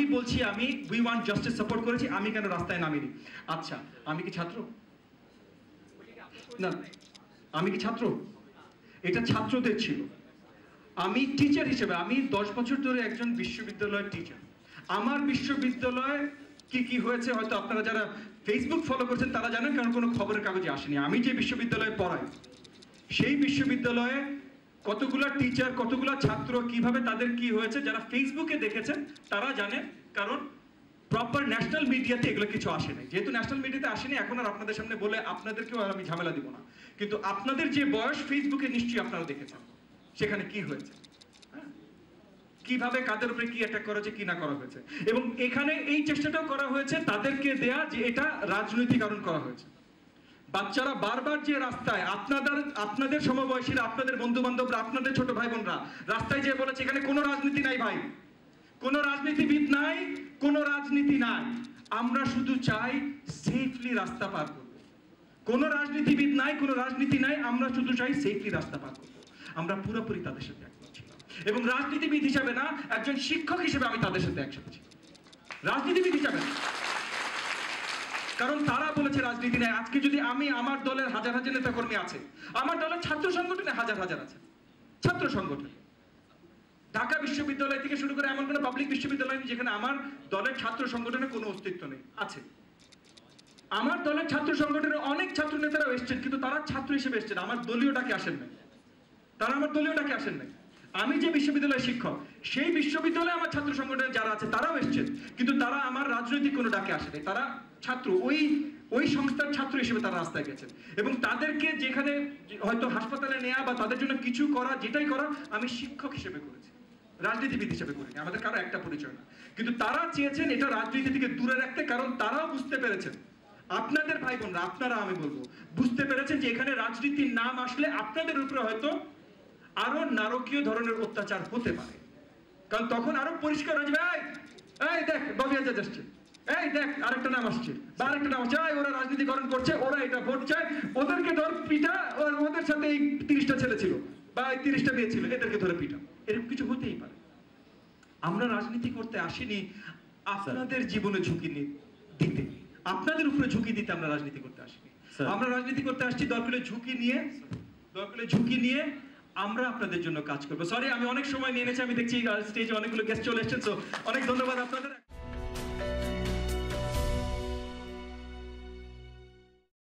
আমি বলছি আমি উই ওয়ান্ট জাস্টিস সাপোর্ট করেছি, আমি কেন রাস্তায় নামিনি? আচ্ছা, আমি কি ছাত্র? না, আমি কি ছাত্র? এটা ছাত্রদের ছিল। আমি টিচার হিসেবে, আমি 10 বছর ধরে একজন বিশ্ববিদ্যালয়ের টিচার। আমার বিশ্ববিদ্যালয়ে কি কি হয়েছে হয়তো আপনারা যারা ফেসবুক ফলো করছেন তারা জানেন, কারণ কোনো খবরের কাগজে আসেনি। আমি যে বিশ্ববিদ্যালয়ে পড়াই সেই বিশ্ববিদ্যালয়ে কতগুলা টিচার, কতগুলা ছাত্র, কিভাবে তাদের কি হয়েছে, যারা ফেসবুকে দেখেছেন তারা জানে, কারণ প্রপার ন্যাশনাল মিডিয়াতে এগুলো কিছু আসেনি। যেহেতু ন্যাশনাল মিডিয়াতে আসেনি, এখন আর আপনাদের সামনে বলে আপনাদেরকেও আর আমি ঝামেলা দিব না। কিন্তু আপনাদের যে বয়স, ফেসবুকে নিশ্চয়ই আপনারা দেখেছেন সেখানে কি হয়েছে, কিভাবে কাদের উপরে কি অ্যাটাক করা হয়েছে, কি না করা হয়েছে। এবং এখানে এই চেষ্টাটাও করা হয়েছে তাদেরকে দেয়া যে এটা রাজনৈতিকরণ করা হয়েছে। বাচ্চারা বারবার যে রাস্তায়, আপনাদের সমবয়সীরা, আপনাদের বন্ধু বান্ধবরা, আপনাদের ছোট ভাই বোনরা রাস্তায় যে বলেছে এখানে কোনো রাজনীতি নাই ভাই, কোনো রাজনীতিবিদ নাই, কোনো রাজনীতি নাই, আমরা শুধু চাই সেফলি রাস্তা পার করব। কোনো রাজনীতিবিদ নাই, কোনো রাজনীতি নাই, আমরা শুধু চাই সেফলি রাস্তা পার করব। আমরা পুরোপুরি তাদের সাথে একমত ছিলাম, এবং রাজনীতিবিদ হিসাবে না, একজন শিক্ষক হিসেবে আমি তাদের সাথে একসাথে ছিলাম, রাজনীতিবিদ হিসাবে না। কারণ তারা বলেছে রাজনীতি নাই। আজকে যদি আমি, আমার দলের হাজার হাজার নেতা কর্মী আছে, আমার দলের ছাত্র সংগঠনে হাজার হাজার আছে, ছাত্র সংগঠন ঢাকা বিশ্ববিদ্যালয় থেকে শুরু করে এমন কোনো পাবলিক বিশ্ববিদ্যালয় নেই যেখানে আমার দলের ছাত্র সংগঠনের কোনো অস্তিত্ব নেই, আছে। আমার দলের ছাত্র সংগঠনের অনেক ছাত্র নেতারাও এসেছেন, কিন্তু তারা ছাত্র হিসেবে এসেছেন, আমার দলীয় ডাকে আসেন নাই, তারা আমার দলীয় ডাকে আসেন নাই। আমি যে বিশ্ববিদ্যালয়ের শিক্ষক, সেই বিশ্ববিদ্যালয়ে আমার ছাত্র সংগঠনের যারা আছে তারাও এসেছেন, কিন্তু তারা আমার রাজনৈতিক কোনো ডাকে আসে নাই, তারা ছাত্র, ওই সংস্থার ছাত্র হিসেবে তারা রাস্তায় গেছেন। এবং তাদেরকে যেখানে হয়তো হাসপাতালে নেওয়া বা তাদের জন্য কিছু করা, যেটাই করা আমি শিক্ষক হিসেবে করেছি, রাজনীতিবিদ হিসেবে করিনি। আমাদের কারো একটা পরিচয় না, কিন্তু তারা চেয়েছেন এটা রাজনীতি থেকে দূরে রাখতে, কারণ তারাও বুঝতে পেরেছেন, আপনাদের ভাই বোনরা, আপনারা, আমি বলবো, বুঝতে পেরেছেন যে এখানে রাজনীতির নাম আসলে আপনাদের উপরে হয়তো আরো নারকীয় ধরনের অত্যাচার হতে পারে। কারণ তখন আরো পরিষ্কার হয়ে যাবে, এই দেখ ববি আজাদ আসছে, এই দেখ আরেকটা নাম আসছে, বা আরেকটা নাম আসছে, ওরা রাজনীতিকরণ করছে, ওরা এটা ভোট চায়, ওদেরকে ধর পিটা, ওদের সাথে এই 30টা ছেলে ছিল বা 30টা মেয়ে ছিল, এদেরকে ধরে পিটা, এরকম কিছু হতেই পারে। আমরা রাজনীতি করতে আসিনি আপনাদের জীবনে ঝুঁকি দিতে, আপনাদের উপরে ঝুঁকি দিতে আমরা রাজনীতি করতে আসিনি। আমরা রাজনীতি করতে আসছি দরকারে ঝুঁকি নিয়ে আমরা আপনাদের জন্য কাজ করবো। সরি, আমি অনেক সময় নিয়ে নিয়েছি, আমি দেখছি স্টেজে অনেকগুলো গেস্ট চলে এসেছেন, তো অনেক ধন্যবাদ আপনাদের।